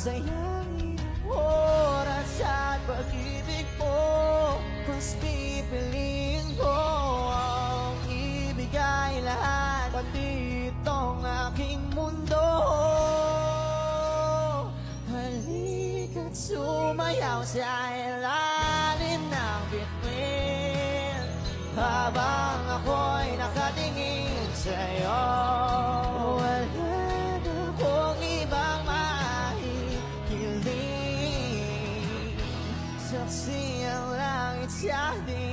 Sayangin ang oras at pag-ibig mo. Mas pipiliin ko ang ibigay lahat, pati itong aking mundo. Halika't sumayaw sa ilalim ng bituin, habang ako'y nakatingin sa'yo. Wala na akong ibang mahihiling, saksi ang langit sa ating